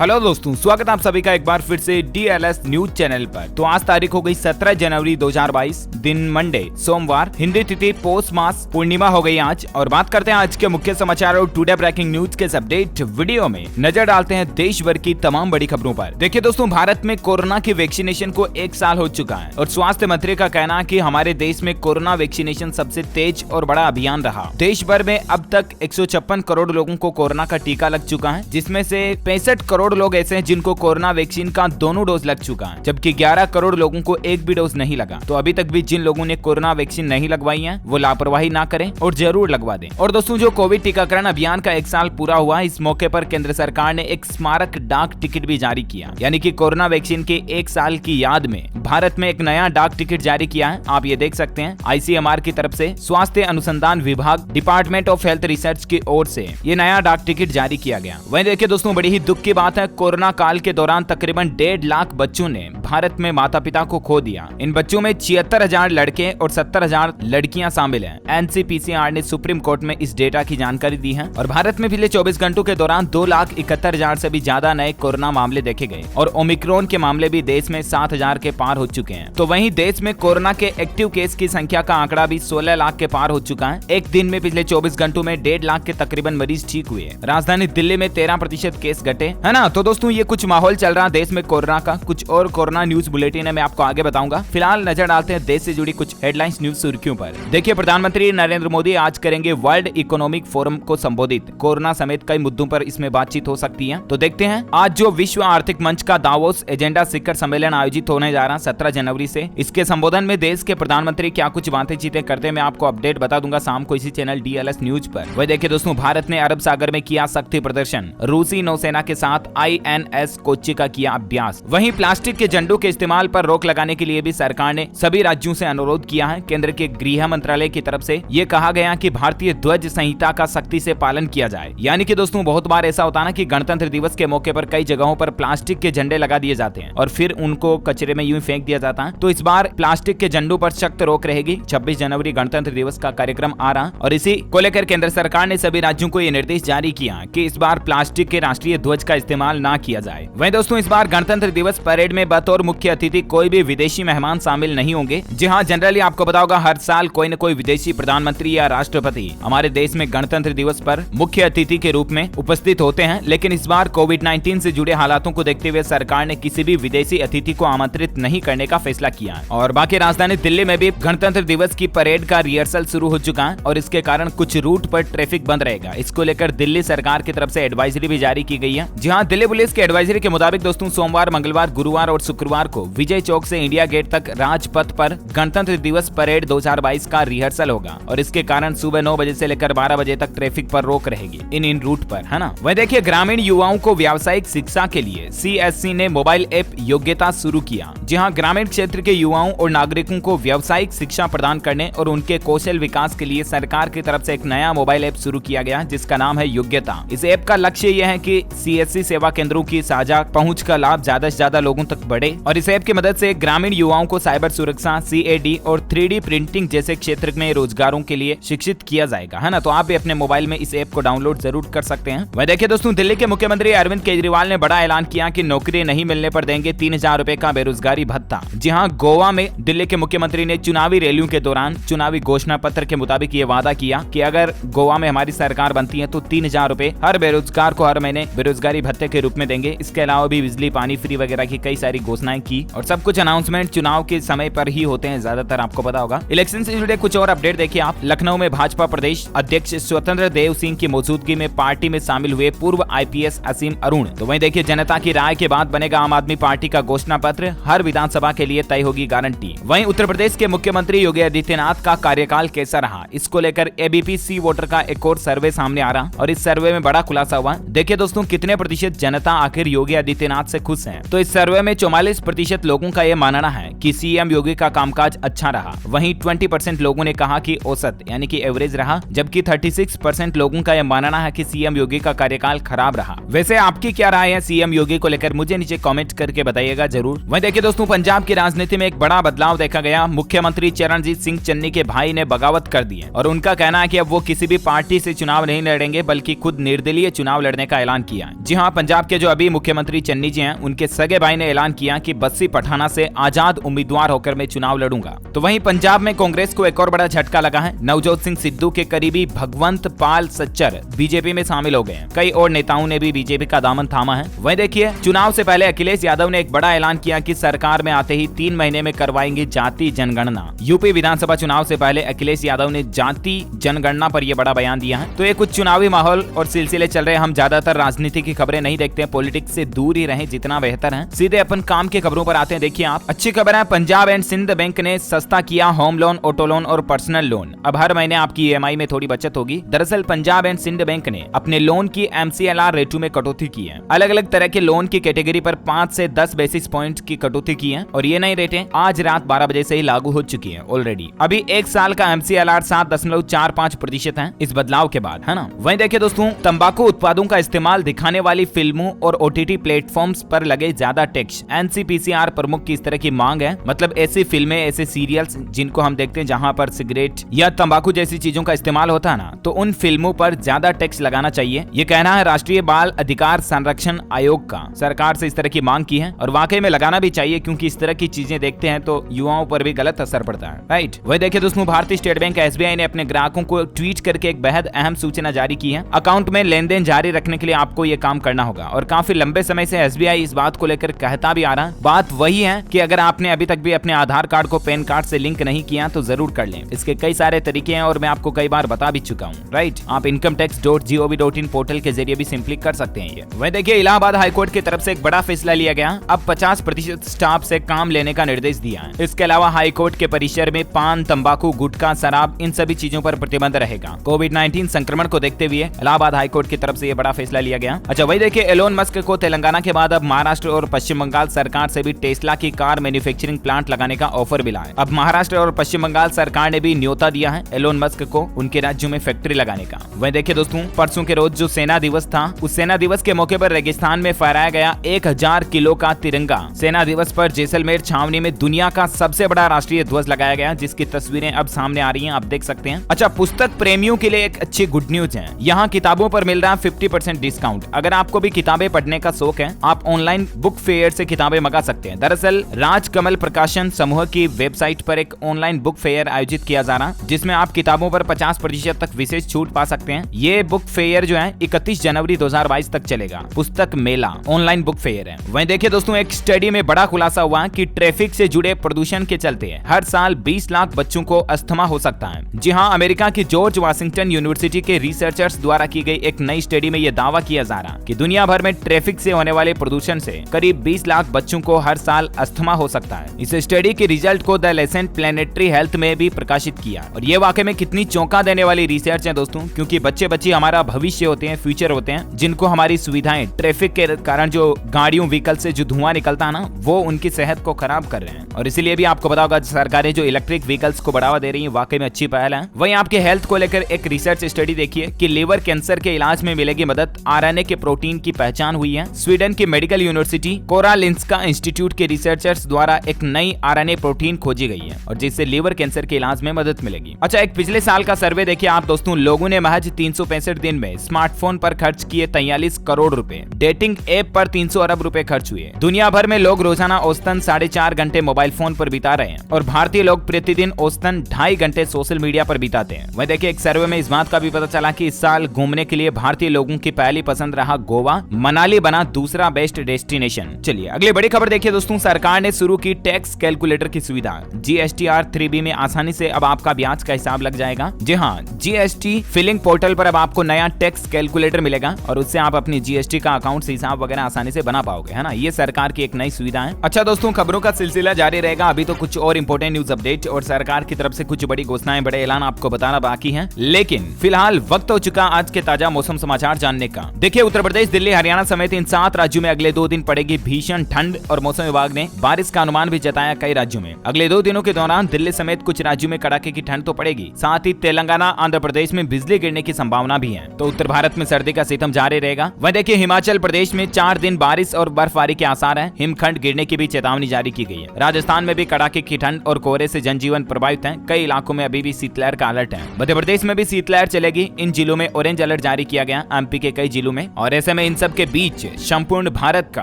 Hello दोस्तों, स्वागत है आप सभी का एक बार फिर से DLS न्यूज चैनल पर। तो आज तारीख हो गई 17 जनवरी 2022, दिन मंडे सोमवार, हिंदी तिथि पौष मास पूर्णिमा हो गई आज। और बात करते हैं आज के मुख्य समाचार और टुडे ब्रेकिंग न्यूज के अपडेट वीडियो में नजर डालते हैं देश भर की तमाम बड़ी खबरों पर। देखिए दोस्तों, भारत में कोरोना की वैक्सीनेशन को 1 साल हो चुका है और स्वास्थ्य मंत्री का कहना है कि हमारे देश में कोरोना वैक्सीनेशन सबसे तेज और बड़ा अभियान रहा। देश भर में अब तक 156 करोड़ लोगों को कोरोना का टीका लग चुका है, जिसमें से 65 करोड़ लोग ऐसे हैं जिनको कोरोना वैक्सीन का दोनों डोज लग चुका है, जबकि 11 करोड़ लोगों को एक भी डोज नहीं लगा। तो अभी तक भी जिन लोगों ने कोरोना वैक्सीन नहीं लगवाई है वो लापरवाही ना करें और जरूर लगवा दें। और दोस्तों, जो कोविड टीकाकरण अभियान का 1 साल पूरा हुआ, इस मौके पर केंद्र सरकार ने एक स्मारक डाक टिकट भी जारी किया, यानी कि कोरोना वैक्सीन के 1 साल की याद में भारत में एक नया डाक टिकट जारी किया है। आप ये देख सकते हैं, ICMR की तरफ से स्वास्थ्य अनुसंधान विभाग डिपार्टमेंट ऑफ हेल्थ रिसर्च की ओर से ये नया डाक टिकट जारी किया गया। वहीं देखिए दोस्तों, बड़ी ही दुख की बात है, कोरोना काल के दौरान तकरीबन 1.5 लाख बच्चों ने भारत में माता पिता को खो दिया। इन बच्चों में 76,000 लड़के और 70,000 लड़कियां शामिल हैं। NCPCR ने सुप्रीम कोर्ट में इस डेटा की जानकारी दी है। और भारत में पिछले 24 घंटों के दौरान 2,71,000 से भी ज्यादा नए कोरोना मामले देखे गए और ओमिक्रॉन के मामले भी देश में 7,000 के पार हो चुके हैं। तो वहीं देश में कोरोना के एक्टिव केस की संख्या का आंकड़ा भी 16 लाख के पार हो चुका है। एक दिन में पिछले 24 घंटों में 1.5 लाख के तकरीबन मरीज ठीक हुए। राजधानी दिल्ली में 13% केस घटे, है ना। तो दोस्तों, ये कुछ माहौल चल रहा है देश में कोरोना का। कुछ और कोरोना न्यूज बुलेटिन है, मैं आपको आगे बताऊंगा। फिलहाल नजर डालते हैं देश से जुड़ी कुछ हेडलाइंस न्यूज सुर्खियों पर। देखिए, प्रधानमंत्री नरेंद्र मोदी आज करेंगे वर्ल्ड इकोनॉमिक फोरम को संबोधित। कोरोना समेत कई मुद्दों पर इसमें बातचीत हो सकती है। तो देखते हैं आज जो विश्व आर्थिक मंच का दावोस एजेंडा शिखर सम्मेलन आयोजित होने जा रहा है 17 जनवरी से, इसके संबोधन में देश के प्रधानमंत्री क्या कुछ बातें करते हैं, मैं आपको अपडेट बता दूंगा शाम को इसी चैनल DLS न्यूज पर। वही देखिए दोस्तों, भारत ने अरब सागर में किया शक्ति प्रदर्शन, रूसी नौसेना के साथ INS कोच्चि का किया अभ्यास। वहीं प्लास्टिक के झंडों के इस्तेमाल पर रोक लगाने के लिए भी सरकार ने सभी राज्यों से अनुरोध किया है। केंद्र के गृह मंत्रालय की तरफ से ये कहा गया कि भारतीय ध्वज संहिता का सख्ती से पालन किया जाए। यानी कि दोस्तों, बहुत बार ऐसा होता है ना कि गणतंत्र दिवस के मौके पर कई जगहों पर प्लास्टिक के झंडे लगा दिए जाते हैं और फिर उनको कचरे में यूं फेंक दिया जाता है। तो इस बार प्लास्टिक के झंडों पर सख्त रोक रहेगी। 26 जनवरी गणतंत्र दिवस का कार्यक्रम आ रहा और इसी को लेकर केंद्र सरकार ने सभी राज्यों को ये निर्देश जारी किया कि इस बार प्लास्टिक के राष्ट्रीय ध्वज का इस्तेमाल ना किया जाए। वहीं दोस्तों, इस बार गणतंत्र दिवस परेड में बतौर मुख्य अतिथि कोई भी विदेशी मेहमान शामिल नहीं होंगे। जी हाँ, जनरली आपको पता होगा हर साल कोई न कोई विदेशी प्रधानमंत्री या राष्ट्रपति हमारे देश में गणतंत्र दिवस पर मुख्य अतिथि के रूप में उपस्थित होते हैं। लेकिन इस बार कोविड-19 से जुड़े हालातों को देखते हुए सरकार ने किसी भी विदेशी अतिथि को आमंत्रित नहीं करने का फैसला किया। और बाकी राजधानी दिल्ली में भी गणतंत्र दिवस की परेड का रिहर्सल शुरू हो चुका है और इसके कारण कुछ रूट पर ट्रैफिक बंद रहेगा। इसको लेकर दिल्ली सरकार की तरफ से एडवाइजरी भी जारी की गई है। जी हाँ, दिल्ली पुलिस की एडवाइजरी के मुताबिक दोस्तों, सोमवार, मंगलवार, गुरुवार और शुक्रवार को विजय चौक से इंडिया गेट तक राजपथ पर गणतंत्र दिवस परेड 2022 का रिहर्सल होगा और इसके कारण सुबह 9 बजे से लेकर 12 बजे तक ट्रैफिक पर रोक रहेगी इन रूट पर, है ना। वही देखिए, ग्रामीण युवाओं को व्यावसायिक शिक्षा के लिए CSC ने मोबाइल ऐप योग्यता शुरू किया। जी हाँ, ग्रामीण क्षेत्र के युवाओं और नागरिकों को व्यावसायिक शिक्षा प्रदान करने और उनके कौशल विकास के लिए सरकार की तरफ से एक नया मोबाइल ऐप शुरू किया गया, जिसका नाम है योग्यता। इस ऐप का लक्ष्य यह है कि CSC सेवा केंद्रों की साझा पहुंच का लाभ ज्यादा से ज्यादा लोगों तक बढ़े और इस ऐप की मदद से ग्रामीण युवाओं को साइबर सुरक्षा, CAD और 3D प्रिंटिंग जैसे क्षेत्र में रोजगारों के लिए शिक्षित किया जाएगा, है ना। तो आप भी अपने मोबाइल में इस ऐप को डाउनलोड जरूर कर सकते हैं। वह देखिए दोस्तों, दिल्ली के मुख्यमंत्री अरविंद केजरीवाल ने बड़ा ऐलान किया कि नौकरी नहीं मिलने पर देंगे 3,000 रुपए का बेरोजगारी भत्ता। जी हाँ, गोवा में दिल्ली के मुख्यमंत्री ने चुनावी रैलियों के दौरान चुनावी घोषणा पत्र के मुताबिक ये वादा किया कि अगर गोवा में हमारी सरकार बनती है तो 3,000 रुपए हर बेरोजगार को हर महीने बेरोजगारी भत्ते के रूप में देंगे। इसके अलावा भी बिजली पानी फ्री वगैरह की कई सारी घोषणाएं की और सब कुछ अनाउंसमेंट चुनाव के समय पर ही होते हैं ज्यादातर, आपको पता होगा। इलेक्शन से जुड़े कुछ और अपडेट देखिए आप। लखनऊ में भाजपा प्रदेश अध्यक्ष स्वतंत्र देव सिंह की मौजूदगी में पार्टी में शामिल हुए पूर्व IPS असीम अरुण। तो वहीं देखिए, जनता की राय के बाद बनेगा आम आदमी पार्टी का घोषणा पत्र, हर विधानसभा के लिए तय होगी गारंटी। वहीं उत्तर प्रदेश के मुख्यमंत्री योगी आदित्यनाथ का कार्यकाल कैसा रहा, इसको लेकर ABP सी वोटर का एक और सर्वे सामने आ रहा और इस सर्वे में बड़ा खुलासा हुआ। देखिए दोस्तों, कितने प्रतिशत जनता आखिर योगी आदित्यनाथ से खुश है। तो इस सर्वे में 45% लोगों का ये मानना है कि सीएम योगी का कामकाज अच्छा रहा। वहीं 20% लोगों ने कहा कि औसत यानी कि एवरेज रहा, जबकि 36% लोगों का यह मानना है कि सीएम योगी का कार्यकाल खराब रहा। वैसे आपकी क्या राय है सीएम योगी को लेकर, मुझे नीचे कमेंट करके बताइएगा जरूर। वहीं देखिए दोस्तों, पंजाब की राजनीति में एक बड़ा बदलाव देखा गया। मुख्यमंत्री चरणजीत सिंह चन्नी के भाई ने बगावत कर दी है और उनका कहना है कि अब वो किसी भी पार्टी से चुनाव नहीं लड़ेंगे बल्कि खुद निर्दलीय चुनाव लड़ने का ऐलान किया। जी हाँ, पंजाब के जो अभी मुख्यमंत्री चन्नी जी हैं, उनके सगे भाई ने ऐलान किया कि बस्सी पठाना से आजाद उम्मीदवार होकर मैं चुनाव लड़ूंगा। तो वहीं पंजाब में कांग्रेस को एक और बड़ा झटका लगा है। नवजोत सिंह सिद्धू के करीबी भगवंत पाल सच्चर बीजेपी में शामिल हो गए हैं। कई और नेताओं ने भी बीजेपी का दामन थामा है। वहीं देखिए, चुनाव से पहले अखिलेश यादव ने एक बड़ा ऐलान किया कि सरकार में आते ही 3 महीने में करवाएंगे जाति जनगणना। यूपी विधानसभा चुनाव से पहले अखिलेश यादव ने जाति जनगणना पर यह बड़ा बयान दिया है। तो ये कुछ चुनावी माहौल और सिलसिले चल रहे हैं। हम ज्यादातर राजनीति की खबरें नहीं देखते हैं, पॉलिटिक्स से दूर ही रहें जितना बेहतर है। सीधे अपन काम की खबरों पर आते हैं। देखिए आप, अच्छी खबर है, पंजाब एंड सिंध बैंक ने सस्ता किया होम लोन, ऑटो लोन और पर्सनल लोन। अब हर महीने आपकी ईएमआई में थोड़ी बचत होगी। दरअसल पंजाब एंड सिंध बैंक ने अपने लोन की MCLR रेटो में कटौती की है। अलग अलग तरह के लोन की कैटेगरी पर 5 से 10 बेसिस पॉइंट की कटौती की है और ये नई रेटें आज रात 12 बजे से ही लागू हो चुकी है ऑलरेडी। अभी 1 साल का MCLR 7.45% है इस बदलाव के बाद, है ना। वहीं देखिए दोस्तों, तंबाकू उत्पादों का इस्तेमाल दिखाने वाली फिल्मों और OTT प्लेटफॉर्म्स पर लगे ज्यादा टैक्स। NCPCR प्रमुख की इस तरह की मांग है। मतलब ऐसी फिल्में, ऐसे सीरियल्स जिनको हम देखते हैं जहां पर सिगरेट या तंबाकू जैसी चीजों का इस्तेमाल होता है ना, तो उन फिल्मों पर ज्यादा टैक्स लगाना चाहिए। ये कहना है राष्ट्रीय बाल अधिकार संरक्षण आयोग का। सरकार से इस तरह की मांग की है और वाकई में लगाना भी चाहिए, क्योंकि इस तरह की चीजें देखते हैं तो युवाओं पर भी गलत असर पड़ता है, राइट। वही देखिए दोस्तों, भारतीय स्टेट बैंक SBI ने अपने ग्राहकों को ट्वीट करके एक बेहद अहम सूचना जारी की है। अकाउंट में लेन देन जारी रखने के लिए आपको ये काम करना होगा और काफी लंबे समय से SBI इस बात को लेकर कहता भी आ रहा है। बात वही है कि अगर आपने अभी तक भी अपने आधार कार्ड को पैन कार्ड से लिंक नहीं किया तो जरूर कर लें। इसके कई सारे तरीके हैं और मैं आपको कई बार बता भी चुका हूँ, राइट। आप incometax.gov.in पोर्टल के जरिए भी सिंपली कर सकते हैं ये। वही देखिए, इलाहाबाद हाईकोर्ट की तरफ से एक बड़ा फैसला लिया गया। अब 50% स्टाफ से काम लेने का निर्देश दिया है। इसके अलावा हाईकोर्ट के परिसर में पान, तंबाकू, गुटखा, शराब, इन सभी चीजों पर प्रतिबंध रहेगा। कोविड-19 संक्रमण को देखते हुए इलाहाबाद हाईकोर्ट की तरफ से ये बड़ा फैसला लिया गया। अच्छा, वही देखिए, एलोन मस्क को तेलंगाना के बाद अब महाराष्ट्र और पश्चिम बंगाल सरकार से भी टेस्ला की कार मैन्युफैक्चरिंग प्लांट लगाने का ऑफर मिला है। अब महाराष्ट्र और पश्चिम बंगाल सरकार ने भी न्योता दिया है एलोन मस्क को उनके राज्यों में फैक्ट्री लगाने का। वही देखिए दोस्तों, परसों के रोज जो सेना दिवस था, उस सेना दिवस के मौके पर रेगिस्तान में फहराया गया 1000 किलो का तिरंगा। सेना दिवस पर जैसलमेर छावनी में दुनिया का सबसे बड़ा राष्ट्रीय ध्वज लगाया गया, जिसकी तस्वीरें अब सामने आ रही हैं, आप देख सकते हैं। अच्छा, पुस्तक प्रेमियों के लिए एक अच्छी गुड न्यूज है। यहाँ किताबों पर मिल रहा है 50% डिस्काउंट। अगर आपको भी किताबें पढ़ने का शौक है, आप ऑनलाइन बुक फेयर से किताबें मंगा सकते हैं। दरअसल राजकमल प्रकाशन समूह की वेबसाइट पर एक ऑनलाइन बुक फेयर आयोजित किया जा रहा, जिसमें आप किताबों पर 50% तक विशेष छूट पा सकते हैं। ये बुक फेयर जो है 31 जनवरी 2022 तक चलेगा। पुस्तक मेला ऑनलाइन बुक फेयर है। वहीं देखिए दोस्तों, एक स्टडी में बड़ा खुलासा हुआ कि ट्रैफिक से जुड़े प्रदूषण के चलते हर साल 20 लाख बच्चों को अस्थमा हो सकता है। जी हाँ, अमेरिका की जॉर्ज वाशिंगटन यूनिवर्सिटी के रिसर्चर्स द्वारा की गई एक नई स्टडी में यह दावा किया जा रहा कि दुनिया भर में ट्रैफिक से होने वाले प्रदूषण से करीब 20 लाख बच्चों को हर साल अस्थमा हो सकता है। इस स्टडी के रिजल्ट को द लेसेंट प्लेनेटरी हेल्थ में भी प्रकाशित किया और ये वाकई में कितनी चौंका देने वाली रिसर्च है दोस्तों, क्योंकि बच्चे बच्ची हमारा भविष्य होते हैं, फ्यूचर होते हैं, जिनको हमारी सुविधाएं ट्रैफिक के कारण जो गाड़ियों व्हीकल से जो धुआं निकलता है ना, वो उनकी सेहत को खराब कर रहे हैं। और इसीलिए भी आपको पता होगा सरकारें जो इलेक्ट्रिक व्हीकल्स को बढ़ावा दे रही है, वाकई में अच्छी पहल है। वहीं आपके हेल्थ को लेकर एक रिसर्च स्टडी देखिए कि लीवर कैंसर के इलाज में मिलेगी मदद। RNA के प्रोटीन की पहचान हुई है। स्वीडन की मेडिकल यूनिवर्सिटी कोरालिंस्का इंस्टीट्यूट के रिसर्चर्स द्वारा एक नई RNA प्रोटीन खोजी गई है और जिससे लीवर कैंसर के इलाज में मदद मिलेगी। अच्छा, एक पिछले साल का सर्वे देखिए आप दोस्तों, लोगों ने महज 365 दिन में स्मार्टफोन पर खर्च किए 43 करोड़ रुपए। डेटिंग ऐप पर 300 अरब रुपए खर्च हुए। दुनिया भर में लोग रोजाना औसतन 4.5 घंटे मोबाइल फोन पर बिता रहे हैं और भारतीय लोग प्रतिदिन औसतन 2.5 घंटे सोशल मीडिया पर बिताते हैं। वहीं देखिए, एक सर्वे में इस बात का भी पता चला कि इस साल घूमने के लिए भारतीय लोगों की पहली पसंद रहा गोवा। मनाली बना दूसरा बेस्ट डेस्टिनेशन। चलिए अगली बड़ी खबर देखिए दोस्तों, सरकार ने शुरू की टैक्स कैलकुलेटर की सुविधा। GSTR 3B में आसानी से अब आपका ब्याज का हिसाब लग जाएगा। जी हाँ, GST फिलिंग पोर्टल पर अब आपको नया टैक्स कैलकुलेटर मिलेगा और उससे आप अपनी GST का अकाउंट से हिसाब वगैरह आसानी से बना पाओगे, है ना। ये सरकार की एक नई सुविधा है। अच्छा दोस्तों, खबरों का सिलसिला जारी रहेगा। अभी तो कुछ और इंपोर्टेंट न्यूज अपडेट और सरकार की तरफ से कुछ बड़ी घोषणाएं, बड़े ऐलान आपको बताना बाकी है, लेकिन फिलहाल वक्त हो चुका आज के ताजा मौसम समाचार जानने का। देखिए, उत्तर प्रदेश, दिल्ली, हरियाणा समेत इन 7 राज्यों में अगले 2 दिन पड़ेगी भीषण ठंड। और मौसम विभाग ने बारिश का अनुमान भी जताया कई राज्यों में। अगले 2 दिनों के दौरान दिल्ली समेत कुछ राज्यों में कड़ाके की ठंड तो पड़ेगी, साथ ही तेलंगाना आंध्र प्रदेश में बिजली गिरने की संभावना भी है। तो उत्तर भारत में सर्दी का सितम जारी रहेगा। वहीं देखिए हिमाचल प्रदेश में 4 दिन बारिश और बर्फबारी के आसार हैं। हिमखंड गिरने की भी चेतावनी जारी की गई है। राजस्थान में भी कड़ाके की ठंड और कोहरे से जनजीवन प्रभावित है। कई इलाकों में अभी भी शीतलहर का अलर्ट है। मध्य प्रदेश में भी शीतलहर चलेगी। इन जिलों में ऑरेंज अलर्ट जारी किया गया एमपी के कई जिलों में। और ऐसे में इन सब के बीच संपूर्ण भारत का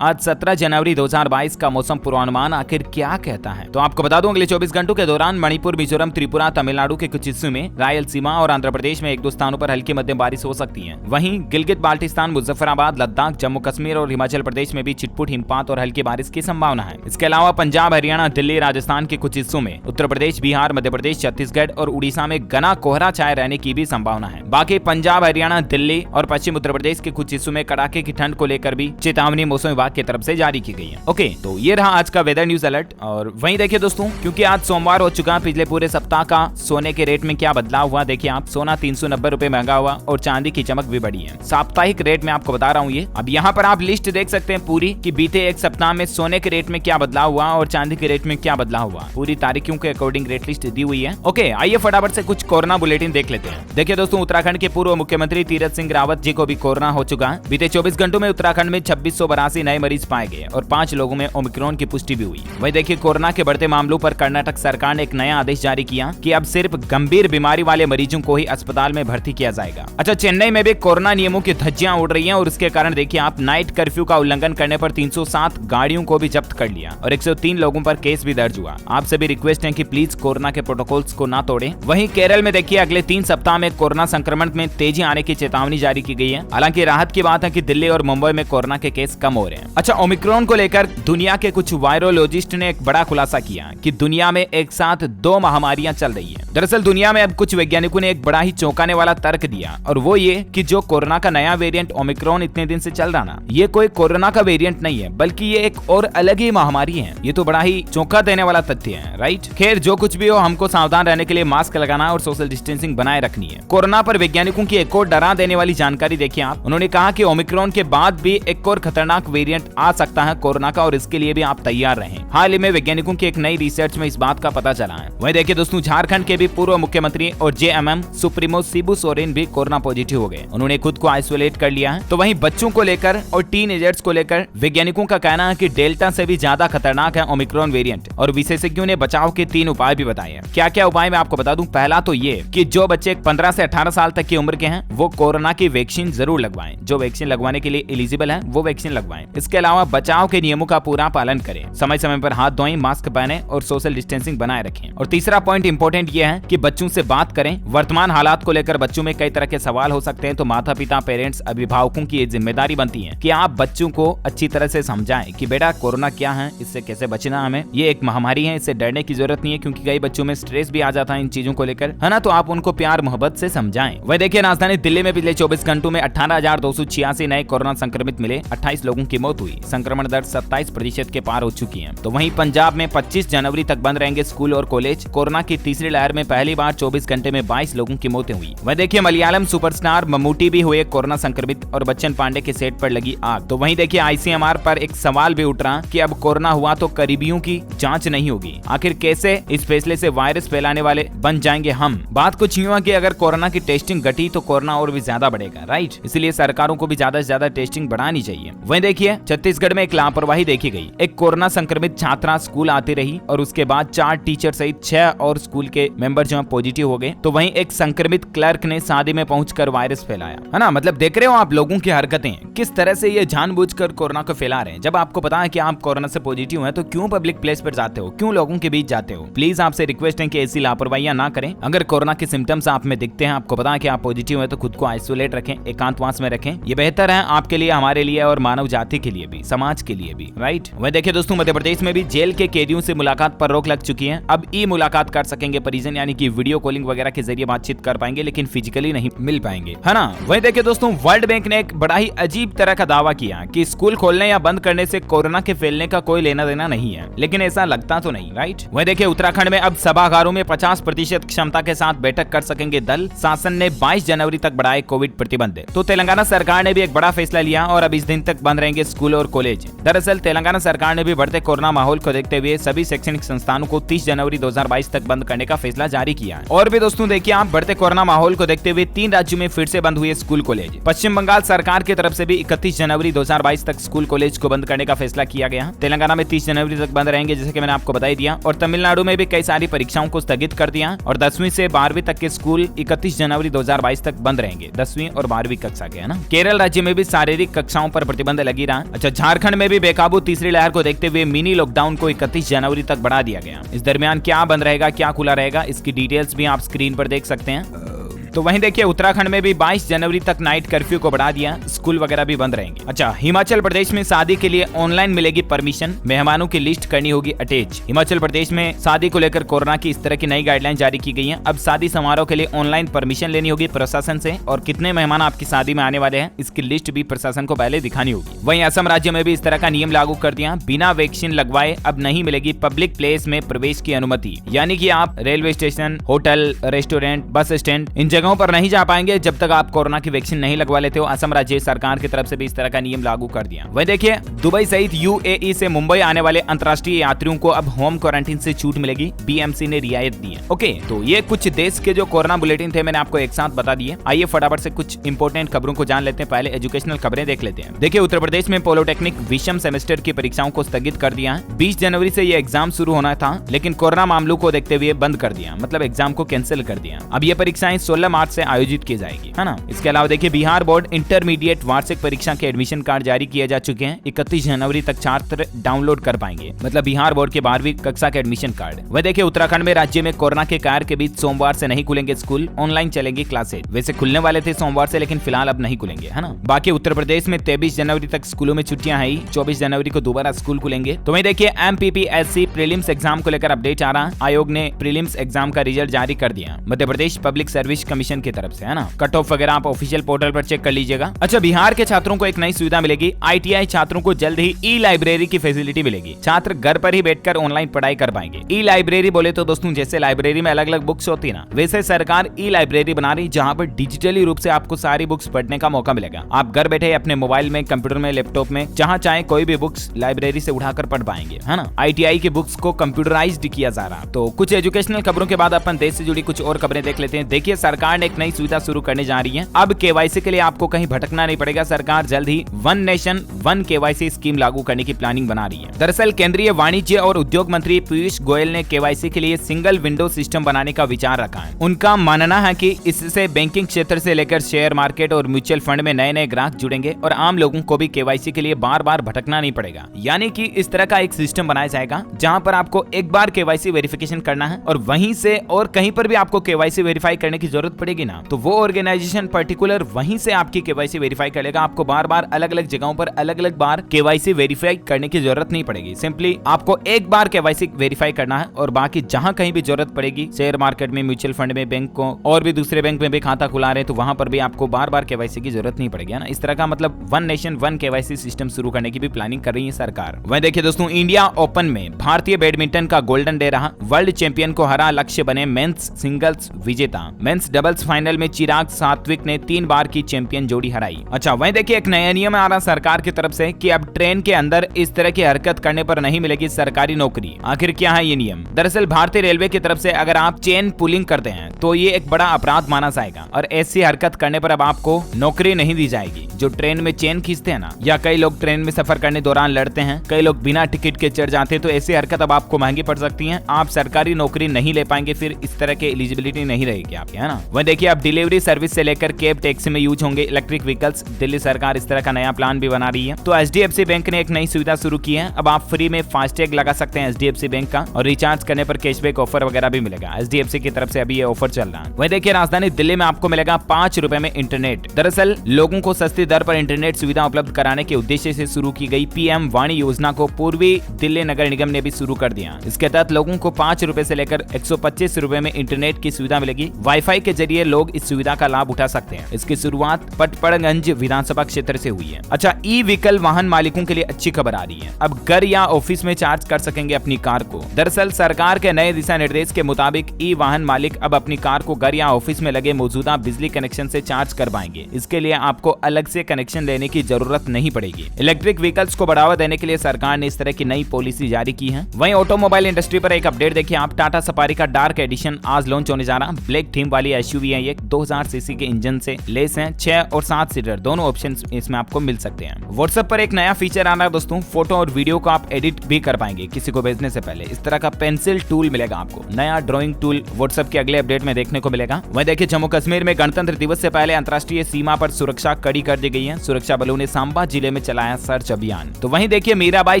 आज 17 जनवरी 2022 का मौसम पूर्वानुमान आखिर क्या कहता है, तो आपको बता दूं अगले 24 घंटों के दौरान मणिपुर, मिजोरम, त्रिपुरा, तमिलनाडु के कुछ हिस्सों में, रायलसीमा और आंध्र प्रदेश में 1-2 स्थानों पर हल्की मध्यम बारिश हो सकती है। वहीं गिलगित बाल्टिस्तान, मुजफ्फराबाद, लद्दाख, जम्मू कश्मीर और हिमाचल प्रदेश में भी छिटपुट हिमपात और हल्की बारिश की संभावना है। इसके अलावा पंजाब, हरियाणा, दिल्ली, राजस्थान के कुछ हिस्सों में, उत्तर प्रदेश, बिहार, मध्य प्रदेश, छत्तीसगढ़ और उड़ीसा में घना कोहरा छाए रहने की भी संभावना है। बाकी पंजाब, हरियाणा, दिल्ली और पश्चिम उत्तर प्रदेश के कुछ हिस्सों में कड़ाके की ठंड को लेकर भी चेतावनी मौसम विभाग की तरफ से जारी की गई है। ओके, तो ये रहा आज का वेदर न्यूज अलर्ट। और वहीं देखिए दोस्तों, क्योंकि आज सोमवार हो चुका, पिछले पूरे सप्ताह का सोने के रेट में क्या बदलाव हुआ देखिए आप। सोना 390 रुपए महंगा हुआ और चांदी की चमक भी बढ़ी है। साप्ताहिक रेट में आपको बता रहा हूँ ये। अब यहाँ पर आप लिस्ट देख सकते हैं पूरी कि बीते एक सप्ताह में सोने के रेट में क्या बदलाव हुआ और चांदी के रेट में क्या बदलाव हुआ। पूरी तारीखों के अकॉर्डिंग रेट लिस्ट दी हुई है। ओके, आइए फटाफट से कुछ कोरोना बुलेटिन देख लेते हैं। देखिए दोस्तों, उत्तराखंड के पूर्व मुख्यमंत्री तीरथ सिंह रावत जी को भी कोरोना हो चुका है। बीते 24 घंटों में उत्तराखंड में 2682 नए मरीज पाए गए और 5 लोगों में ओमिक्रॉन की पुष्टि भी हुई। वही देखिए, कोरोना के बढ़ते मामलों पर कर्नाटक सरकार ने एक नया आदेश जारी किया कि अब सिर्फ गंभीर बीमारी वाले मरीजों को ही अस्पताल में भर्ती किया जाएगा। अच्छा, चेन्नई में भी कोरोना नियमों की धज्जियां उड़ रही हैं और इसके कारण देखिए आप नाइट कर्फ्यू का उल्लंघन करने पर 307 गाड़ियों को भी जब्त कर लिया और 103 लोगों पर केस भी दर्ज हुआ। आपसे भी रिक्वेस्ट है कि प्लीज कोरोना के प्रोटोकॉल्स को ना तोड़ें। वहीं केरल में देखिए अगले 3 सप्ताह में कोरोना संक्रमण में तेजी आने की चेतावनी जारी की गई है। हालांकि राहत की बात है कि दिल्ली और मुंबई में कोरोना के केस कम हो रहे हैं। अच्छा, ओमिक्रॉन को लेकर दुनिया के कुछ वायरोलॉजिस्ट ने एक बड़ा खुलासा किया कि दुनिया में एक साथ 2 महामारियां चल रही हैं। दरअसल दुनिया में अब कुछ वैज्ञानिकों ने एक बड़ा ही चौंकाने वाला तर्क दिया और वो ये कि जो कोरोना का नया वेरिएंट ओमिक्रॉन इतने दिन से चल रहा ना, ये कोई कोरोना का वेरिएंट नहीं है बल्कि ये एक और अलग ही महामारी है। ये तो बड़ा ही चौंका देने वाला तथ्य है, राइट। खैर, जो कुछ भी हो, हमको सावधान रहने के लिए मास्क लगाना और सोशल डिस्टेंसिंग बनाए रखनी है। कोरोना पर वैज्ञानिकों की एक और डरा देने वाली जानकारी देखिए आप। उन्होंने कहा कि ओमिक्रॉन के बाद भी एक और खतरनाक वेरिएंट आ सकता है कोरोना का और इसके लिए भी आप तैयार रहें। हाल ही में वैज्ञानिकों की एक नई रिसर्च में इस बात का पता चला है। वहीं देखिए दोस्तों, झारखंड के भी पूर्व मुख्यमंत्री और जेएमएम सुप्रीमो शिबू सोरेन भी कोरोना पॉजिटिव हो गए। उन्होंने खुद को आइसोलेट कर लिया है। तो वहीं बच्चों को लेकर और टीनएजर्स को लेकर वैज्ञानिकों का कहना है कि डेल्टा से भी ज्यादा खतरनाक है ओमिक्रॉन वेरिएंट और विशेषज्ञों ने बचाव के 3 उपाय भी बताए हैं। क्या क्या उपाय मैं आपको बता दूं। पहला तो ये कि जो बच्चे 15 से 18 साल तक की उम्र के हैं वो कोरोना की वैक्सीन जरूर लगवाएं। जो वैक्सीन लगवाने के लिए एलिजिबल है वो वैक्सीन लगवाएं। इसके अलावा बचाव के नियमों का पूरा पालन करें, समय समय पर हाथ धोएं, मास्क पहने और सोशल डिस्टेंसिंग बनाए रखें। और तीसरा पॉइंट इंपॉर्टेंट ये है कि बच्चों से बात करें। वर्तमान हालात को लेकर बच्चों में कई तरह के सवाल हो सकते हैं, तो माता पिता, पेरेंट्स, अभिभावकों की ये जिम्मेदारी बनती है कि आप बच्चों को अच्छी तरह से समझाएं कि बेटा कोरोना क्या है, इससे कैसे बचना हमें, ये एक महामारी है, इससे डरने की जरूरत नहीं है। क्योंकि कई बच्चों में स्ट्रेस भी आ जाता है इन चीजों को लेकर, है ना। तो आप उनको प्यार मोहब्बत से समझाएं। वह देखिए, राजधानी दिल्ली में पिछले 24 घंटों में 18,286 नए कोरोना संक्रमित मिले, 28 लोगों की मौत हुई। संक्रमण दर 27% के पार हो चुकी है। तो वहीं पंजाब में 25 जनवरी तक बंद रहेंगे स्कूल और कॉलेज। कोरोना की तीसरी लहर में पहली बार 24 घंटे में 22 लोगों की मौतें हुई। वह देखिए, मलयालम सुपरस्टार मम्मूटी भी हुए कोरोना संक्रमित और बच्चन पांडे के सेट पर लगी आग। तो वहीं देखिए, आईसीएमआर पर एक सवाल भी उठ रहा कि अब कोरोना हुआ तो करीबियों की जांच नहीं होगी। आखिर कैसे इस फैसले से वायरस फैलाने वाले बन जाएंगे हम। बात कुछ यूं है कि अगर कोरोना की टेस्टिंग घटी तो कोरोना और भी ज्यादा बढ़ेगा, राइट। इसलिए सरकारों को भी ज्यादा से ज्यादा टेस्टिंग बढ़ानी चाहिए। वहीं देखिए, छत्तीसगढ़ में एक लापरवाही देखी गई। एक कोरोना संक्रमित छात्रा स्कूल आती रही और उसके बाद 4 टीचर सहित 6 और स्कूल के मेंबर जो पॉजिटिव हो गए। तो वहीं एक संक्रमित क्लर्क ने शादी में पहुंचकर वायरस फैलाया, है ना। मतलब देख रहे हो आप लोगों की हरकतें किस तरह से ये जानबूझकर कोरोना को फैला रहे हैं। जब आपको पता है कि आप कोरोना से पॉजिटिव हैं तो क्यों पब्लिक प्लेस पर जाते हो, क्यों लोगों के बीच जाते हो। प्लीज आपसे रिक्वेस्ट है कि ऐसी लापरवाहियां ना करें। अगर कोरोना के सिम्टम्स आप में दिखते हैं, आपको पता है कि आप पॉजिटिव हैं, तो खुद को आइसोलेट रखें, एकांतवास में रखें। ये बेहतर है आपके लिए, हमारे लिए और मानव जाति के लिए भी, समाज के लिए भी, राइट। वह देखिए दोस्तों, मध्य प्रदेश में भी जेल के कैदियों से मुलाकात पर रोक लग चुकी है। अब ई मुलाकात कर सकेंगे परिजन, यानी कि वीडियो कॉलिंग वगैरह के जरिए बातचीत कर पाएंगे, लेकिन फिजिकली नहीं मिल पाएंगे, है ना। वहीं देखिए दोस्तों, वर्ल्ड बैंक ने एक बड़ा ही अजीब तरह का दावा किया कि स्कूल खोलने या बंद करने से कोरोना के फैलने का कोई लेना देना नहीं है, लेकिन ऐसा लगता तो नहीं, राइट। वहीं देखिए, उत्तराखंड में अब सभागारों में 50% क्षमता के साथ बैठक कर सकेंगे दल। शासन ने 22 जनवरी तक बढ़ाए कोविड प्रतिबंध। तो तेलंगाना सरकार ने भी एक बड़ा फैसला लिया और अब इस दिन तक बंद रहेंगे स्कूल और कॉलेज। दरअसल दरअसल तेलंगाना सरकार ने भी बढ़ते कोरोना माहौल को देखते हुए सभी शैक्षणिक संस्थानों को 30 जनवरी 2022 तक बंद करने का फैसला जारी किया है। और भी दोस्तों देखिए आप, बढ़ते कोरोना माहौल को देखते हुए 3 राज्यों में फिर से बंद हुए स्कूल कॉलेज। पश्चिम बंगाल सरकार की तरफ से भी 31 जनवरी 2022 तक स्कूल कॉलेज को बंद करने का फैसला किया गया। तेलंगाना में 30 जनवरी तक बंद रहेंगे, जैसे कि मैंने आपको बता दिया। और तमिलनाडु में भी कई सारी परीक्षाओं को स्थगित कर दिया और 10वीं से 12वीं तक के स्कूल 31 जनवरी 2022 तक बंद रहेंगे, 10वीं और 12वीं कक्षा के, है ना। केरल राज्य में भी शारीरिक कक्षाओं पर प्रतिबंध लगी रहा। अच्छा, झारखंड में भी बेकाबू तीसरी लहर को देखते हुए मिनी लॉकडाउन को 31 जनवरी तक बढ़ा दिया गया। इस दरमियान क्या बंद रहेगा, क्या खुला रहेगा, इसकी डिटेल्स भी आप स्क्रीन पर देख सकते हैं। तो वहीं देखिए उत्तराखंड में भी 22 जनवरी तक नाइट कर्फ्यू को बढ़ा दिया, स्कूल वगैरह भी बंद रहेंगे। अच्छा, हिमाचल प्रदेश में शादी के लिए ऑनलाइन मिलेगी परमिशन, मेहमानों की लिस्ट करनी होगी अटैच। हिमाचल प्रदेश में शादी को लेकर कोरोना की इस तरह की नई गाइडलाइन जारी की गई है। अब शादी समारोह के लिए ऑनलाइन परमिशन लेनी होगी प्रशासन से, और कितने मेहमान आपकी शादी में आने वाले हैं इसकी लिस्ट भी प्रशासन को पहले दिखानी होगी। वहीं असम राज्य में भी इस तरह का नियम लागू कर दिया, बिना वैक्सीन लगवाए अब नहीं मिलेगी पब्लिक प्लेस में प्रवेश की अनुमति। यानी कि आप railway station, hotel, restaurant, bus stand, इन जगहों पर नहीं जा पाएंगे जब तक आप कोरोना की वैक्सीन नहीं लगवा लेते हो। असम राज्य सरकार की तरफ से भी इस तरह का नियम लागू कर दिया। वहीं देखिए दुबई सहित यूएई से मुंबई आने वाले अंतर्राष्ट्रीय यात्रियों को अब होम क्वारंटीन से छूट मिलेगी, बीएमसी ने रियायत दी है। ओके, तो ये कुछ देश के जो कोरोना बुलेटिन थे मैंने आपको एक साथ बता दिए। आइए फटाफट से कुछ इंपोर्टेंट खबरों को जान लेते हैं। पहले एजुकेशनल खबरें देख लेते हैं। देखिए उत्तर प्रदेश में पॉलिटेक्निक विषम सेमेस्टर की परीक्षाओं को स्थगित कर दिया है। 20 जनवरी से ये एग्जाम शुरू होना था, लेकिन कोरोना मामलों को देखते हुए बंद कर दिया, मतलब एग्जाम को कैंसिल कर दिया। अब ये परीक्षाएं 16 मार्च से आयोजित की जाएगी, है ना। इसके अलावा देखिए बिहार बोर्ड इंटरमीडिएट वार्षिक परीक्षा के एडमिशन कार्ड जारी किए जा चुके हैं। 31 जनवरी तक छात्र डाउनलोड कर पाएंगे, मतलब बिहार बोर्ड के 12वीं कक्षा के एडमिशन कार्ड। वह देखिए उत्तराखंड में राज्य में कोरोना के कहर के बीच सोमवार से नहीं खुलेंगे स्कूल, ऑनलाइन चलेंगे क्लासेज। वैसे खुलने वाले थे सोमवार से, लेकिन फिलहाल अब नहीं खुलेंगे, है ना। बाकी उत्तर प्रदेश में 23 जनवरी तक स्कूलों में छुट्टियां हैं, 24 जनवरी को दोबारा स्कूल खुलेंगे। तो वहीं देखिए MPPSC प्रीलिम्स एग्जाम को लेकर अपडेट आ रहा। आयोग ने प्रीलिम्स एग्जाम का रिजल्ट जारी कर दिया, Madhya Pradesh public service commission की तरफ से, है ना। कट ऑफ वगैरह आप ऑफिशियल पोर्टल पर चेक कर लीजिएगा। अच्छा, बिहार के छात्रों को एक नई सुविधा मिलेगी। ITI छात्रों को जल्द ही ई लाइब्रेरी की फैसिलिटी मिलेगी। छात्र घर पर ही बैठकर ऑनलाइन पढ़ाई कर पाएंगे। ई लाइब्रेरी बोले तो दोस्तों जैसे लाइब्रेरी में अलग अलग बुक्स होती है ना, वैसे सरकार ई लाइब्रेरी बना रही, जहां पर डिजिटली रूप से आपको सारी बुक्स पढ़ने का मौका मिलेगा। आप घर बैठे अपने मोबाइल में, कंप्यूटर में, लैपटॉप में जहां चाहे कोई भी बुक्स लाइब्रेरी से उठाकर पढ़ पाएंगे, है ना। ITI की बुक्स को कंप्यूटराइज्ड किया जा रहा। तो कुछ एजुकेशनल खबरों के बाद अपन देश से जुड़ी कुछ और खबरें देख लेते हैं। देखिए सरकार ने एक नई सुविधा शुरू करने जा रही है। अब KYC के लिए आपको कहीं भटकना नहीं पड़ेगा। सरकार जल्द ही one nation one KYC scheme लागू करने की प्लानिंग बना रही है। दरअसल केंद्रीय वाणिज्य और उद्योग मंत्री पीयूष गोयल ने KYC के लिए सिंगल विंडो सिस्टम बनाने का विचार रखा है। उनका मानना है कि इससे बैंकिंग क्षेत्र से लेकर शेयर मार्केट और म्यूचुअल फंड में नए नए ग्राहक जुड़ेंगे और आम लोगों को भी KYC के लिए बार बार भटकना नहीं पड़ेगा। यानी कि इस तरह का एक सिस्टम बनाया जाएगा जहां पर आपको एक बार KYC वेरिफिकेशन करना है और वहीं से और कहीं पर भी आपको KYC वेरीफाई करने की जरूरत पड़ेगी ना, तो वो ऑर्गेनाइजेशन पर्टिकुलर वहीं से आपकी KYC वेरीफाई करेगा। आपको बार बार अलग अलग जगहों पर अलग अलग बार KYC वेरीफाई करने की जरूरत नहीं पड़ेगी। सिंपली आपको एक बार KYC वेरीफाई करना है और बाकी जहां कहीं भी जरूरत पड़ेगी, शेयर मार्केट में, म्यूचुअल फंड में, बैंक को और भी दूसरे बैंक में भी खाता खुला रहे तो वहां पर भी आपको बार बार KYC की जरूरत नहीं पड़ेगी, है ना। इस तरह का मतलब one nation one KYC system शुरू करने की भी प्लानिंग कर रही है सरकार। वहीं देखिए दोस्तों इंडिया ओपन में भारतीय बैडमिंटन का गोल्डन डे रहा। वर्ल्ड चैंपियन को हरा लक्ष्य बने मेंस सिंगल्स विजेता। मेंस डबल्स फाइनल में चिराग सात्विक ने 3 बार की चैंपियन जोड़ी हराई। अच्छा, वहीं देखिए एक नया नियम आ रहा सरकार की तरफ से कि अब ट्रेन के अंदर इस तरह की हरकत करने पर नहीं मिलेगी सरकारी नौकरी। आखिर क्या है ये नियम? दरअसल भारतीय रेलवे की तरफ से अगर आप चेन पुलिंग करते हैं तो ये एक बड़ा अपराध माना जाएगा और ऐसी हरकत करने पर अब आपको नौकरी नहीं दी जाएगी। जो ट्रेन में चेन खींचते हैं ना, या कई लोग ट्रेन में सफर करने दौरान लड़ते हैं, कई लोग बिना टिकट के चढ़ जाते हैं, तो ऐसी हरकत अब आपको महंगी पड़ सकती है। आप सरकारी नौकरी नहीं ले पाएंगे, फिर इस तरह की एलिजिबिलिटी नहीं रहेगी आपकी, है ना। वह देखिए अब डिलीवरी सर्विस से लेकर कैब टैक्सी में यूज होंगे इलेक्ट्रिक व्हीकल्स। दिल्ली सरकार इस तरह का नया प्लान भी बना रही है। तो HDFC बैंक ने एक नई सुविधा शुरू की है। अब आप फ्री में फास्टैग लगा सकते हैं HDFC बैंक का, और रिचार्ज करने पर कैशबैक ऑफर वगैरह भी मिलेगा। HDFC की तरफ से अभी ये ऑफर चल रहा है। वही देखिए राजधानी दिल्ली में आपको मिलेगा 5 रुपए में इंटरनेट। दरअसल लोगों को सस्ती दर पर इंटरनेट सुविधा उपलब्ध कराने के उद्देश्य से शुरू की गई PM वाणी योजना को पूर्वी दिल्ली नगर निगम ने भी शुरू कर दिया। इसके तहत लोगों को 5 रुपए से लेकर 125 रुपए में इंटरनेट की सुविधा मिलेगी। वाईफाई के जरिए जरिए लोग इस सुविधा का लाभ उठा सकते हैं। इसकी शुरुआत पटपड़गंज विधानसभा क्षेत्र से हुई है। अच्छा, ई व्हीकल वाहन मालिकों के लिए अच्छी खबर आ रही है। अब घर या ऑफिस में चार्ज कर सकेंगे अपनी कार को। दरअसल सरकार के नए दिशा निर्देश के मुताबिक ई वाहन मालिक अब अपनी कार को घर या ऑफिस में लगे मौजूदा बिजली कनेक्शन से चार्ज कर पाएंगे। इसके लिए आपको अलग से कनेक्शन लेने की जरूरत नहीं पड़ेगी। इलेक्ट्रिक व्हीकल्स को बढ़ावा देने के लिए सरकार ने इस तरह की नई पॉलिसी जारी की है। वहीं ऑटोमोबाइल इंडस्ट्री पर एक अपडेट देखिए आप। टाटा सफारी का डार्क एडिशन आज लॉन्च होने जा रहा। ब्लैक थीम वाली एसयूवी है। ये 2000 सीसी के इंजन से लेस है। 6 और 7 सीटर दोनों ऑप्शन इसमें आपको मिल सकते हैं। व्हाट्सएप पर एक नया फीचर आ रहा है दोस्तों। फोटो और वीडियो को आप एडिट भी कर पाएंगे किसी को भेजने से पहले। इस तरह का पेंसिल टूल मिलेगा आपको। नया ड्राइंग टूल व्हाट्सएप के अगले अपडेट में देखने को मिलेगा। वहीं देखिए जम्मू कश्मीर में गणतंत्र दिवस से पहले अंतर्राष्ट्रीय सीमा पर सुरक्षा कड़ी कर दी गई है। सुरक्षा बलों ने सांबा जिले में चलाया सर्च अभियान। तो वहीं देखिए मीराबाई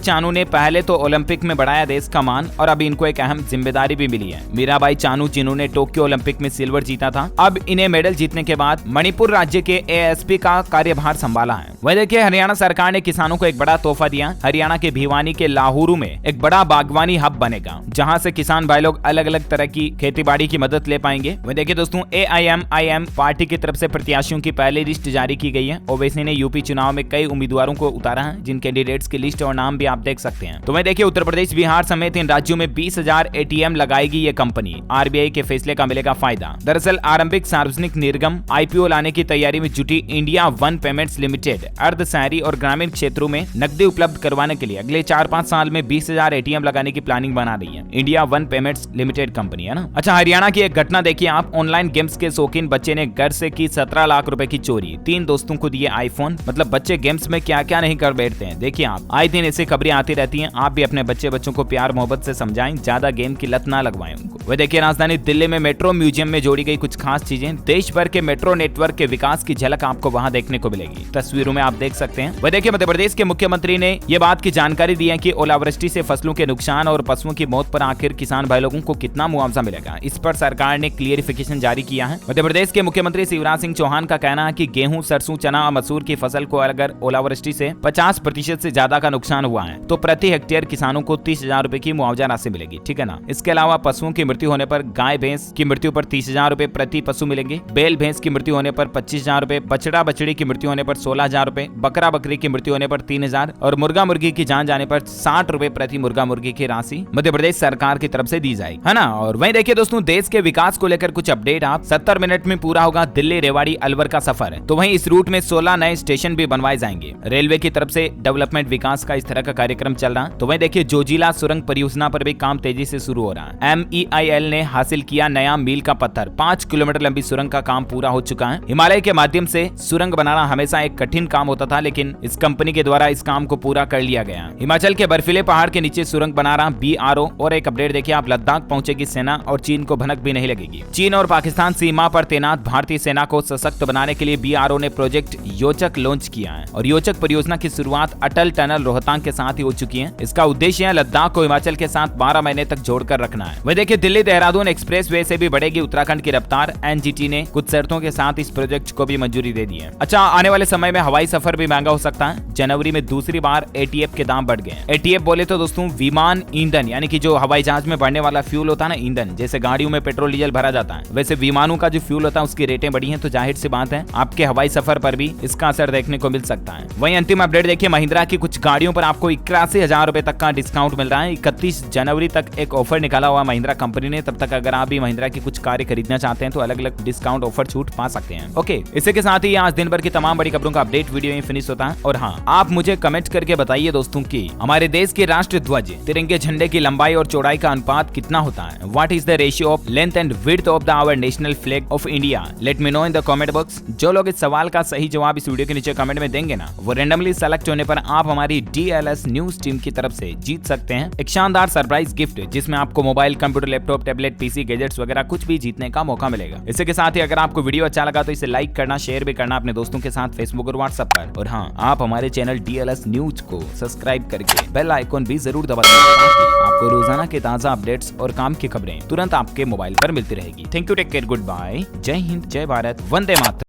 चानू ने पहले तो ओलंपिक में बढ़ाया देश का मान और अब इनको एक अहम जिम्मेदारी भी मिली है। मीराबाई चानू जिन्होंने टोक्यो ओलंपिक में सिल्वर जीता था, अब इन्हें मेडल जीतने के बाद मणिपुर राज्य के एएसपी का कार्यभार संभाला है। वहीं देखिए हरियाणा सरकार ने किसानों को एक बड़ा तोहफा दिया। हरियाणा के भिवानी के लाहौरू में एक बड़ा बागवानी हब बनेगा, जहां से किसान भाई लोग अलग अलग तरह की खेतीबाड़ी की मदद ले पाएंगे। वहीं देखिए दोस्तों AIMIM पार्टी की तरफ से प्रत्याशियों की पहली लिस्ट जारी की गई है। ओवैसी ने यूपी चुनाव में कई उम्मीदवारों को उतारा है, जिन कैंडिडेट्स की लिस्ट और नाम भी आप देख सकते हैं। तो वहीं देखिए उत्तर प्रदेश, बिहार समेत इन राज्यों में 20,000 ATM लगाएगी ये कंपनी। RBI के फैसले का मिलेगा फायदा। दरअसल आरंभिक सार्वजनिक निर्गम IPO लाने की तैयारी में जुटी इंडिया वन पेमेंट्स लिमिटेड अर्ध शहरी और ग्रामीण क्षेत्रों में नकदी उपलब्ध करवाने के लिए अगले 4-5 साल में 20,000 ATM लगाने की प्लानिंग बना रही है। India one payments limited company है ना। अच्छा, हरियाणा की एक घटना देखिए आप। ऑनलाइन गेम्स के शौकीन बच्चे ने घर से की 17 लाख रुपए की चोरी। 3 दोस्तों को दिए आईफोन। मतलब बच्चे गेम्स में क्या क्या नहीं कर बैठते हैं। देखिए आप, आए दिन ऐसी खबरें आती रहती हैं। आप भी अपने बच्चों को प्यार मोहब्बत से समझाएं, ज्यादा गेम की लत ना लगवाएं उनको। वह देखिए राजधानी दिल्ली में मेट्रो म्यूजियम में जोड़ी गई कुछ खास चीजें। देश भर के मेट्रो नेटवर्क के विकास की झलक आपको वहां देखने को मिलेगी। तस्वीरों में आप देख सकते हैं। वह देखिए मध्य प्रदेश के मुख्यमंत्री ने यह बात की जानकारी दी है कि ओलावृष्टि से फसलों के नुकसान और पशुओं की मौत पर आखिर किसान भाई लोगों को कितना मुआवजा मिलेगा, इस पर सरकार ने क्लियरिफिकेशन जारी किया है। मध्य प्रदेश के मुख्यमंत्री शिवराज सिंह चौहान का कहना है कि गेहूं, सरसों, चना और मसूर की फसल को अगर ओलावृष्टि से 50% से ज्यादा का नुकसान हुआ है तो प्रति हेक्टेयर किसानों को 30,000 रुपए की मुआवजा राशि मिलेगी। ठीक है ना। इसके अलावा पशुओं की मृत्यु होने पर गाय भैंस की मृत्यु पर 30,000 रुपए प्रति पशु मिलेंगे। बैल भैंस की मृत्यु होने पर 25,000 रुपए, बछड़ा बछड़ी की मृत्यु होने पर 16,000 रुपए, बकरा बकरी की मृत्यु होने पर 3,000 और मुर्गा मुर्गी की जान जाने पर 60 रुपए प्रति मुर्गा मुर्गी की राशि मध्य प्रदेश सरकार की तरफ से दी जाएगी, है ना। और वहीं देखिए दोस्तों देश के विकास को लेकर कुछ अपडेट। आप 70 मिनट में पूरा होगा दिल्ली रेवाड़ी अलवर का सफर। तो वहीं इस रूट में 16 नए स्टेशन भी बनवाए जाएंगे। रेलवे की तरफ से डेवलपमेंट विकास का इस तरह का कार्यक्रम चल रहा। तो वहीं देखिए जोजिला सुरंग परियोजना पर भी काम तेजी से शुरू हो रहा है। MEIL ने हासिल किया नया मील का पत्थर। 5 किलोमीटर लंबी सुरंग का काम पूरा हो चुका है। हिमालय के माध्यम से सुरंग बनाना हमेशा एक कठिन काम होता था, लेकिन इस कंपनी के द्वारा इस काम को पूरा कर लिया गया। हिमाचल के बर्फीले पहाड़ के नीचे सुरंग बना रहा BRO। और एक अपडेट देखिए आप, लद्दाख पहुंचेगी सेना और चीन को भनक भी नहीं लगेगी। चीन और पाकिस्तान सीमा पर तैनात भारतीय सेना को सशक्त बनाने के लिए BRO ने प्रोजेक्ट योचक लॉन्च किया है। और योचक परियोजना की शुरुआत अटल टनल रोहतांग के साथ ही हो चुकी है। इसका उद्देश्य है लद्दाख को हिमाचल के साथ 12 महीने तक जोड़कर रखना है। वही देखिए दिल्ली देहरादून एक्सप्रेस वे से भी बढ़ेगी उत्तराखंड की रफ्तार। NGT ने कुछ शर्तों के साथ इस प्रोजेक्ट को भी मंजूरी दे दी है। अच्छा, आने वाले समय में हवाई सफर भी महंगा हो सकता है। जनवरी में दूसरी बार ATF के दाम बढ़ गए। ATF बोले तो दोस्तों विमान ईंधन, यानी कि जो हवाई जहाज में बढ़ने वाला फ्यूल होता है ना, ईंधन, जैसे गाड़ियों में पेट्रोल डीजल भरा जाता है, वैसे विमानों का जो फ्यूल होता है उसकी रेटें बढ़ी हैं। तो जाहिर सी बात है आपके हवाई सफर पर भी इसका असर देखने को मिल सकता है। वहीं अंतिम अपडेट देखिए, महिंद्रा की कुछ गाड़ियों पर आपको 81,000 रुपए तक का डिस्काउंट मिल रहा है। 31 जनवरी तक एक ऑफर निकाला हुआ महिंद्रा कंपनी ने। तब तक अगर आप भी महिंद्रा की कुछ कार खरीदना चाहते हैं तो अलग अलग डिस्काउंट ऑफर छूट पा सकते हैं। ओके, इसी के साथ ही आज दिन भर की तमाम बड़ी खबरों का अपडेट वीडियो में फिनिश होता है। और हाँ, आप मुझे कमेंट करके बताइए दोस्तों कि हमारे देश के राष्ट्र ध्वज तिरंगे झंडे की लंबाई और चौड़ाई का अनुपात कितना होता है। What is the ratio of length and width of the our national flag of India. Let me know in the comment box. जो लोग इस सवाल का सही जवाब इस वीडियो के नीचे कमेंट में देंगे ना, वो रेंडमली सेलेक्ट होने पर आप हमारी DLS न्यूज टीम की तरफ से जीत सकते हैं एक शानदार सरप्राइज गिफ्ट, जिसमें आपको mobile, computer, laptop, tablet, PC, gadgets वगैरह कुछ भी जीतने का मौका मिलेगा। इसी के साथ ही अगर आपको वीडियो अच्छा लगा तो इसे लाइक करना, शेयर भी करना अपने दोस्तों के साथ फेसबुक और व्हाट्सएप पर। और हाँ, आप हमारे चैनल DLS न्यूज को सब्सक्राइब करके बेल आइकॉन भी जरूर दबा दें। आपको रोजाना के ताजा अपडेट्स और काम की खबरें तुरंत आपके मोबाइल पर मिलती रहेगी। Thank you, take care, good bye, जय हिंद, जय भारत, वंदे मातरम।